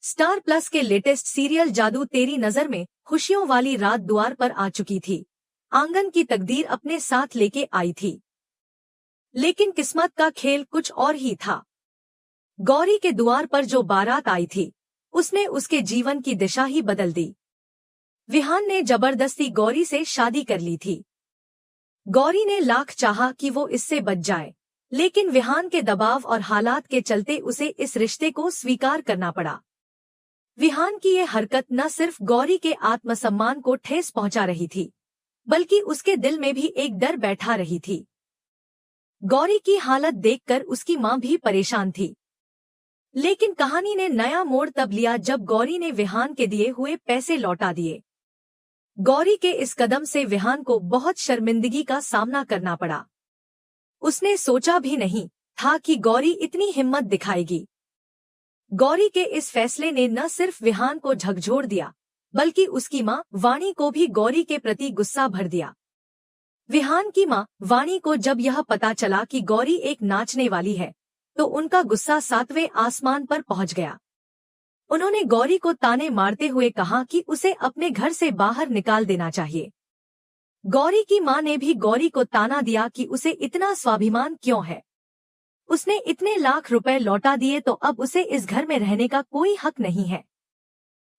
Star plus के latest serial जादू तेरी नजर में खुशियों वाली रात द्वार पर आ चुकी थी। आंगन की तकदीर अपने साथ लेके आई थी, लेकिन किस्मत का खेल कुछ और ही था। गौरी के द्वार पर जो बारात आई थी, उसने उसके जीवन की दिशा ही बदल दी। विहान ने जबरदस्ती गौरी से शादी कर ली थी। गौरी ने लाख चाहा कि वो इससे बच जाए, लेकिन विहान के दबाव और हालात के चलते उसे इस रिश्ते को स्वीकार करना पड़ा। विहान की ये हरकत न सिर्फ गौरी के आत्मसम्मान को ठेस पहुंचा रही थी, बल्कि उसके दिल में भी एक डर बैठा रही थी। गौरी की हालत देखकर उसकी मां भी परेशान थी। लेकिन कहानी ने नया मोड़ तब लिया जब गौरी ने विहान के दिए हुए पैसे लौटा दिए। गौरी के इस कदम से विहान को बहुत शर्मिंदगी का सामना करना पड़ा। उसने सोचा भी नहीं था कि गौरी इतनी हिम्मत दिखाएगी। गौरी के इस फैसले ने न सिर्फ विहान को झकझोर दिया, बल्कि उसकी मां वाणी को भी गौरी के प्रति गुस्सा भर दिया। विहान की मां वाणी को जब यह पता चला कि गौरी एक नाचने वाली है, तो उनका गुस्सा 7वें आसमान पर पहुंच गया। उन्होंने गौरी को ताने मारते हुए कहा कि उसे अपने घर से बाहर निकाल देना चाहिए। गौरी की मां ने भी गौरी को ताना दिया कि उसे इतना स्वाभिमान क्यों है। उसने इतने लाख रुपए लौटा दिए तो अब उसे इस घर में रहने का कोई हक नहीं है।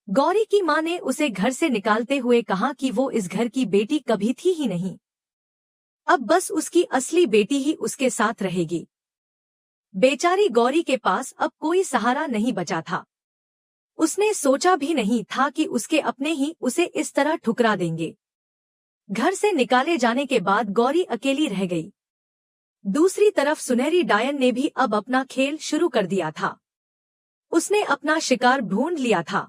गौरी की मां ने उसे घर से निकालते हुए कहा कि वो इस घर की बेटी कभी थी ही नहीं, अब बस उसकी असली बेटी ही उसके साथ रहेगी। बेचारी गौरी के पास अब कोई सहारा नहीं बचा था। उसने सोचा भी नहीं था कि उसके अपने ही उसे इस तरह ठुकरा देंगे। घर से निकाले जाने के बाद गौरी अकेली रह गई। दूसरी तरफ सुनहरी डायन ने भी अब अपना खेल शुरू कर दिया था। उसने अपना शिकार ढूंढ लिया था।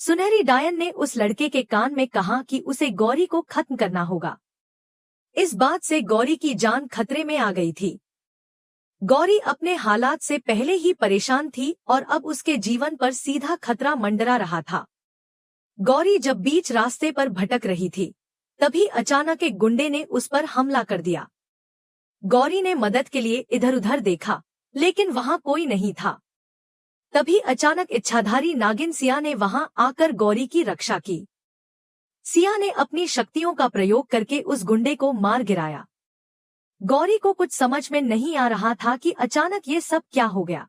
सुनहरी डायन ने उस लड़के के कान में कहा कि उसे गौरी को खत्म करना होगा। इस बात से गौरी की जान खतरे में आ गई थी। गौरी अपने हालात से पहले ही परेशान थी और अब उसके जीवन पर सीधा खतरा मंडरा रहा था। गौरी जब बीच रास्ते पर भटक रही थी, तभी अचानक एक गुंडे ने उस पर हमला कर दिया। गौरी ने मदद के लिए इधर उधर देखा, लेकिन वहां कोई नहीं था। तभी अचानक इच्छाधारी नागिन सिया ने वहां आकर गौरी की रक्षा की। सिया ने अपनी शक्तियों का प्रयोग करके उस गुंडे को मार गिराया। गौरी को कुछ समझ में नहीं आ रहा था कि अचानक ये सब क्या हो गया।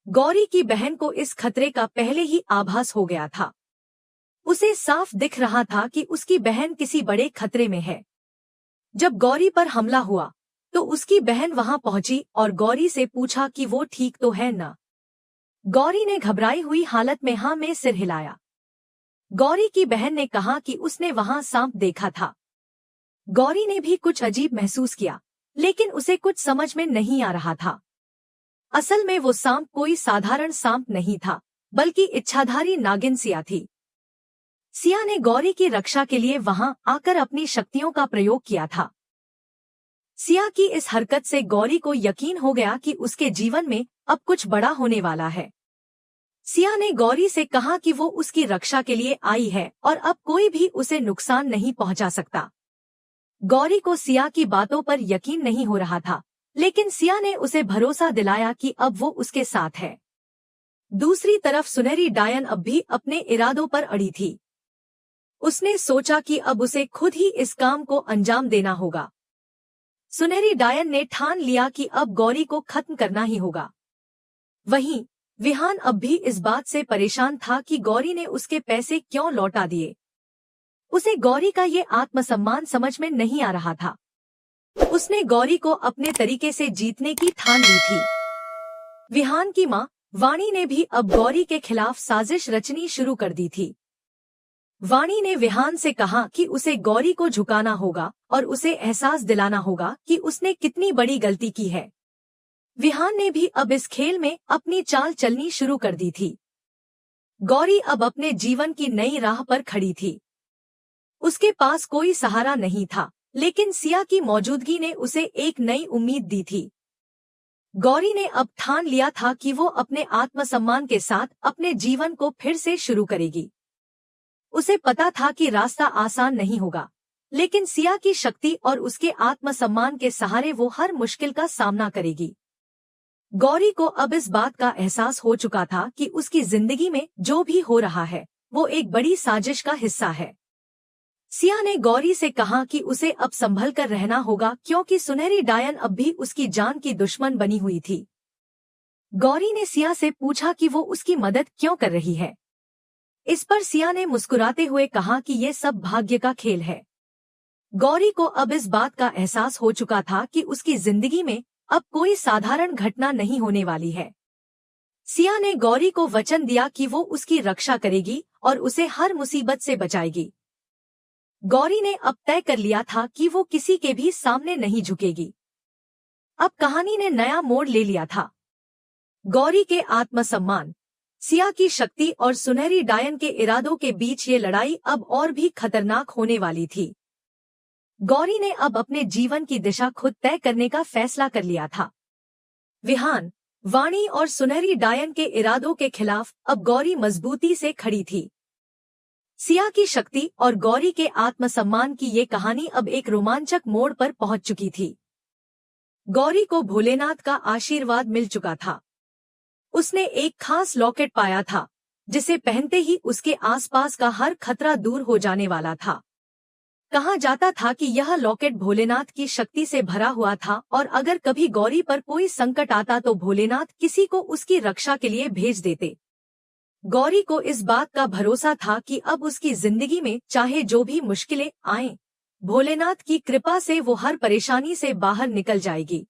गौरी की बहन को इस खतरे का पहले ही आभास हो गया था। उसे साफ दिख रहा था कि उसकी बहन किसी बड़े खतरे में है। जब गौरी पर हमला हुआ, तो उसकी बहन वहां पहुंची और गौरी से पूछा कि वो ठीक तो है न। गौरी ने घबराई हुई हालत में हाँ में सिर हिलाया। गौरी की बहन ने कहा कि उसने वहां सांप देखा था। गौरी ने भी कुछ अजीब महसूस किया, लेकिन उसे कुछ समझ में नहीं आ रहा था। असल में वो सांप कोई साधारण सांप नहीं था, बल्कि इच्छाधारी नागिन सिया थी। सिया ने गौरी की रक्षा के लिए वहां आकर अपनी शक्तियों का प्रयोग किया था। सिया की इस हरकत से गौरी को यकीन हो गया कि उसके जीवन में अब कुछ बड़ा होने वाला है। सिया ने गौरी से कहा कि वो उसकी रक्षा के लिए आई है और अब कोई भी उसे नुकसान नहीं पहुंचा सकता। गौरी को सिया की बातों पर यकीन नहीं हो रहा था, लेकिन सिया ने उसे भरोसा दिलाया कि अब वो उसके साथ है। दूसरी तरफ सुनहरी डायन अब भी अपने इरादों पर अड़ी थी। उसने सोचा कि अब उसे खुद ही इस काम को अंजाम देना होगा। सुनहरी डायन ने ठान लिया कि अब गौरी को खत्म करना ही होगा। वहीं विहान अब भी इस बात से परेशान था कि गौरी ने उसके पैसे क्यों लौटा दिए। उसे गौरी का ये आत्मसम्मान समझ में नहीं आ रहा था। उसने गौरी को अपने तरीके से जीतने की ठान ली थी। विहान की मां वाणी ने भी अब गौरी के खिलाफ साजिश रचनी शुरू कर दी थी। वाणी ने विहान से कहा कि उसे गौरी को झुकाना होगा और उसे एहसास दिलाना होगा कि उसने कितनी बड़ी गलती की है। विहान ने भी अब इस खेल में अपनी चाल चलनी शुरू कर दी थी। गौरी अब अपने जीवन की नई राह पर खड़ी थी। उसके पास कोई सहारा नहीं था, लेकिन सिया की मौजूदगी ने उसे एक नई उम्मीद दी थी। गौरी ने अब ठान लिया था कि वो अपने आत्मसम्मान के साथ अपने जीवन को फिर से शुरू करेगी। उसे पता था कि रास्ता आसान नहीं होगा, लेकिन सिया की शक्ति और उसके आत्मसम्मान के सहारे वो हर मुश्किल का सामना करेगी। गौरी को अब इस बात का एहसास हो चुका था कि उसकी जिंदगी में जो भी हो रहा है वो एक बड़ी साजिश का हिस्सा है। सिया ने गौरी से कहा कि उसे अब संभल कर रहना होगा क्योंकि सुनहरी डायन अब भी उसकी जान की दुश्मन बनी हुई थी। गौरी ने सिया से पूछा कि वो उसकी मदद क्यों कर रही है। इस पर सिया ने मुस्कुराते हुए कहा कि ये सब भाग्य का खेल है। गौरी को अब इस बात का एहसास हो चुका था कि उसकी जिंदगी में अब कोई साधारण घटना नहीं होने वाली है। सिया ने गौरी को वचन दिया कि वो उसकी रक्षा करेगी और उसे हर मुसीबत से बचाएगी। गौरी ने अब तय कर लिया था कि वो किसी के भी सामने नहीं झुकेगी। अब कहानी ने नया मोड़ ले लिया था। गौरी के आत्मसम्मान, सिया की शक्ति और सुनहरी डायन के इरादों के बीच ये लड़ाई अब और भी खतरनाक होने वाली थी। गौरी ने अब अपने जीवन की दिशा खुद तय करने का फैसला कर लिया था। विहान, वाणी और सुनहरी डायन के इरादों के खिलाफ अब गौरी मजबूती से खड़ी थी। सिया की शक्ति और गौरी के आत्मसम्मान की ये कहानी अब एक रोमांचक मोड़ पर पहुंच चुकी थी। गौरी को भोलेनाथ का आशीर्वाद मिल चुका था। उसने एक खास लॉकेट पाया था जिसे पहनते ही उसके आसपास का हर खतरा दूर हो जाने वाला था। कहा जाता था कि यह लॉकेट भोलेनाथ की शक्ति से भरा हुआ था और अगर कभी गौरी पर कोई संकट आता तो भोलेनाथ किसी को उसकी रक्षा के लिए भेज देते। गौरी को इस बात का भरोसा था कि अब उसकी जिंदगी में चाहे जो भी मुश्किलें आएं, भोलेनाथ की कृपा से वो हर परेशानी से बाहर निकल जाएगी।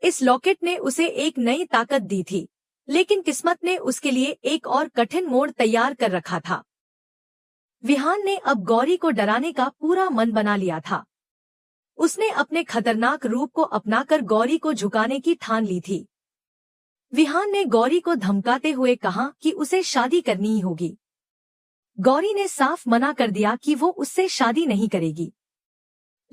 इस लॉकेट ने उसे एक नई ताकत दी थी, लेकिन किस्मत ने उसके लिए एक और कठिन मोड़ तैयार कर रखा था। विहान ने अब गौरी को डराने का पूरा मन बना लिया था। उसने अपने खतरनाक रूप को अपनाकर गौरी को झुकाने की ठान ली थी। विहान ने गौरी को धमकाते हुए कहा कि उसे शादी करनी ही होगी। गौरी ने साफ मना कर दिया कि वो उससे शादी नहीं करेगी,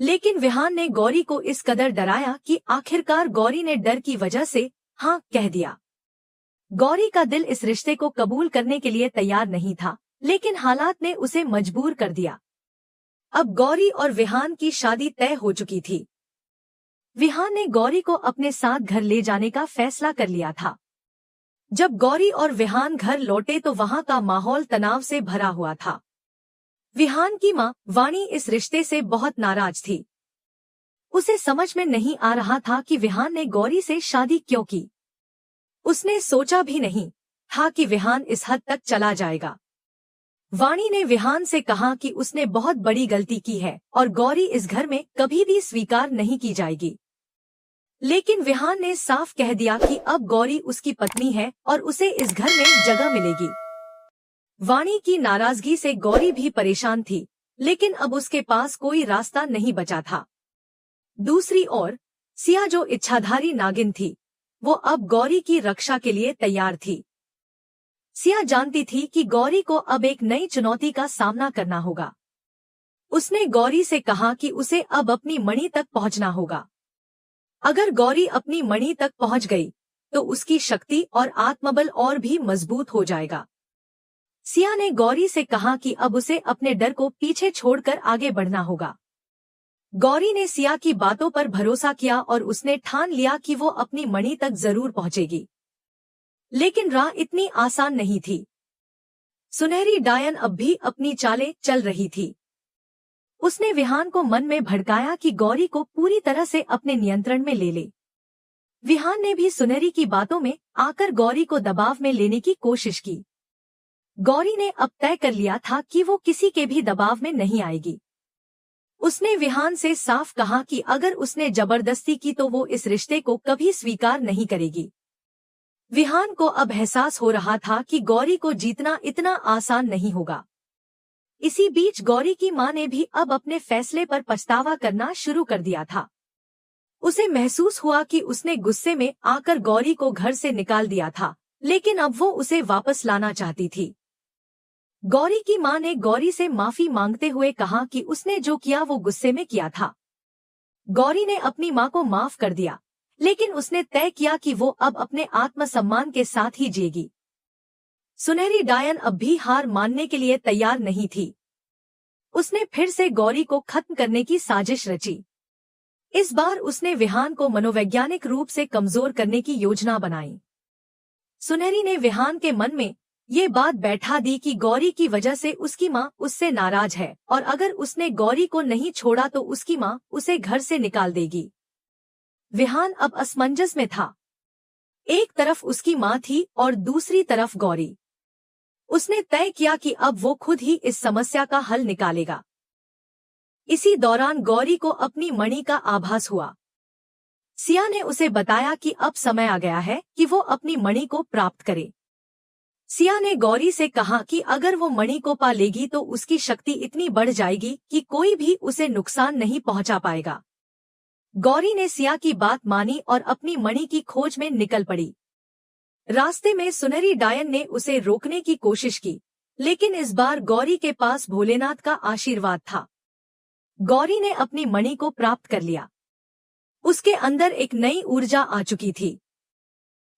लेकिन विहान ने गौरी को इस कदर डराया कि आखिरकार गौरी ने डर की वजह से हाँ कह दिया। गौरी का दिल इस रिश्ते को कबूल करने के लिए तैयार नहीं था, लेकिन हालात ने उसे मजबूर कर दिया। अब गौरी और विहान की शादी तय हो चुकी थी। विहान ने गौरी को अपने साथ घर ले जाने का फैसला कर लिया था। जब गौरी और विहान घर लौटे तो वहां का माहौल तनाव से भरा हुआ था। विहान की मां वाणी इस रिश्ते से बहुत नाराज थी। उसे समझ में नहीं आ रहा था कि विहान ने गौरी से शादी क्यों की। उसने सोचा भी नहीं था कि विहान इस हद तक चला जाएगा। वाणी ने विहान से कहा कि उसने बहुत बड़ी गलती की है और गौरी इस घर में कभी भी स्वीकार नहीं की जाएगी। लेकिन विहान ने साफ कह दिया कि अब गौरी उसकी पत्नी है और उसे इस घर में जगह मिलेगी। वाणी की नाराजगी से गौरी भी परेशान थी, लेकिन अब उसके पास कोई रास्ता नहीं बचा था। दूसरी ओर सिया जो इच्छाधारी नागिन थी, वो अब गौरी की रक्षा के लिए तैयार थी। सिया जानती थी कि गौरी को अब एक नई चुनौती का सामना करना होगा। उसने गौरी से कहा कि उसे अब अपनी मणि तक पहुंचना होगा। अगर गौरी अपनी मणि तक पहुंच गई तो उसकी शक्ति और आत्मबल और भी मजबूत हो जाएगा। सिया ने गौरी से कहा कि अब उसे अपने डर को पीछे छोड़कर आगे बढ़ना होगा। गौरी ने सिया की बातों पर भरोसा किया और उसने ठान लिया कि वो अपनी मणि तक जरूर पहुंचेगी। लेकिन राह इतनी आसान नहीं थी। सुनहरी डायन अब भी अपनी चालें चल रही थी। उसने विहान को मन में भड़काया कि गौरी को पूरी तरह से अपने नियंत्रण में ले ले। विहान ने भी सुनहरी की बातों में आकर गौरी को दबाव में लेने की कोशिश की। गौरी ने अब तय कर लिया था कि वो किसी के भी दबाव में नहीं आएगी। उसने विहान से साफ कहा कि अगर उसने जबरदस्ती की तो वो इस रिश्ते को कभी स्वीकार नहीं करेगी। विहान को अब एहसास हो रहा था कि गौरी को जीतना इतना आसान नहीं होगा। इसी बीच गौरी की मां ने भी अब अपने फैसले पर पछतावा करना शुरू कर दिया था। उसे महसूस हुआ कि उसने गुस्से में आकर गौरी को घर से निकाल दिया था, लेकिन अब वो उसे वापस लाना चाहती थी। गौरी की मां ने गौरी से माफी मांगते हुए कहा कि उसने जो किया वो गुस्से में किया था। गौरी ने अपनी मां को माफ कर दिया, लेकिन उसने तय किया कि वो अब अपने आत्मसम्मान के साथ ही जिएगी। सुनहरी डायन अब भी हार मानने के लिए तैयार नहीं थी। उसने फिर से गौरी को खत्म करने की साजिश रची। इस बार उसने विहान को मनोवैज्ञानिक रूप से कमजोर करने की योजना बनाई। सुनहरी ने विहान के मन में ये बात बैठा दी कि गौरी की वजह से उसकी माँ उससे नाराज है और अगर उसने गौरी को नहीं छोड़ा तो उसकी माँ उसे घर से निकाल देगी। विहान अब असमंजस में था। एक तरफ उसकी माँ थी और दूसरी तरफ गौरी। उसने तय किया कि अब वो खुद ही इस समस्या का हल निकालेगा। इसी दौरान गौरी को अपनी मणि का आभास हुआ। सिया ने उसे बताया कि अब समय आ गया है कि वो अपनी मणि को प्राप्त करे। सिया ने गौरी से कहा कि अगर वो मणि को पा लेगी तो उसकी शक्ति इतनी बढ़ जाएगी कि कोई भी उसे नुकसान नहीं पहुंचा पाएगा। गौरी ने सिया की बात मानी और अपनी मणि की खोज में निकल पड़ी। रास्ते में सुनहरी डायन ने उसे रोकने की कोशिश की, लेकिन इस बार गौरी के पास भोलेनाथ का आशीर्वाद था। गौरी ने अपनी मणि को प्राप्त कर लिया। उसके अंदर एक नई ऊर्जा आ चुकी थी।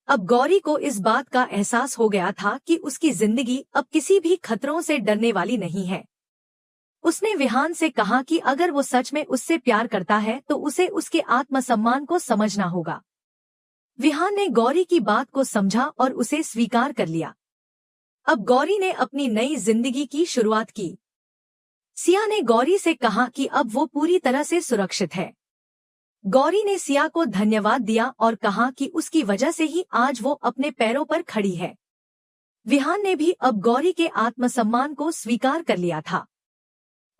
अब गौरी को इस बात का एहसास हो गया था कि उसकी जिंदगी अब किसी भी खतरों से डरने वाली नहीं है। उसने विहान से कहा कि अगर वो सच में उससे प्यार करता है तो उसे उसके आत्मसम्मान को समझना होगा। विहान ने गौरी की बात को समझा और उसे स्वीकार कर लिया। अब गौरी ने अपनी नई जिंदगी की शुरुआत की। सिया ने गौरी से कहा कि अब वो पूरी तरह से सुरक्षित है। गौरी ने सिया को धन्यवाद दिया और कहा कि उसकी वजह से ही आज वो अपने पैरों पर खड़ी है। विहान ने भी अब गौरी के आत्मसम्मान को स्वीकार कर लिया था।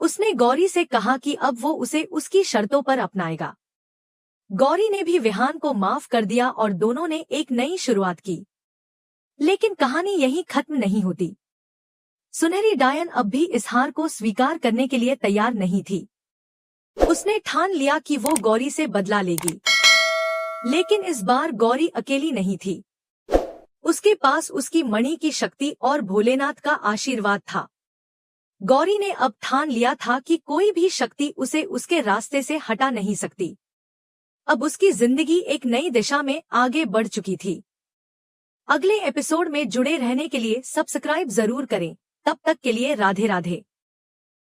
उसने गौरी से कहा कि अब वो उसे उसकी शर्तों पर अपनाएगा। गौरी ने भी विहान को माफ कर दिया और दोनों ने एक नई शुरुआत की। लेकिन कहानी यहीं खत्म नहीं होती। सुनहरी डायन अब भी इस हार को स्वीकार करने के लिए तैयार नहीं थी। उसने ठान लिया कि वो गौरी से बदला लेगी। लेकिन इस बार गौरी अकेली नहीं थी। उसके पास उसकी मणि की शक्ति और भोलेनाथ का आशीर्वाद था। गौरी ने अब ठान लिया था कि कोई भी शक्ति उसे उसके रास्ते से हटा नहीं सकती। अब उसकी जिंदगी एक नई दिशा में आगे बढ़ चुकी थी। अगले एपिसोड में जुड़े रहने के लिए सब्सक्राइब जरूर करें। तब तक के लिए राधे राधे।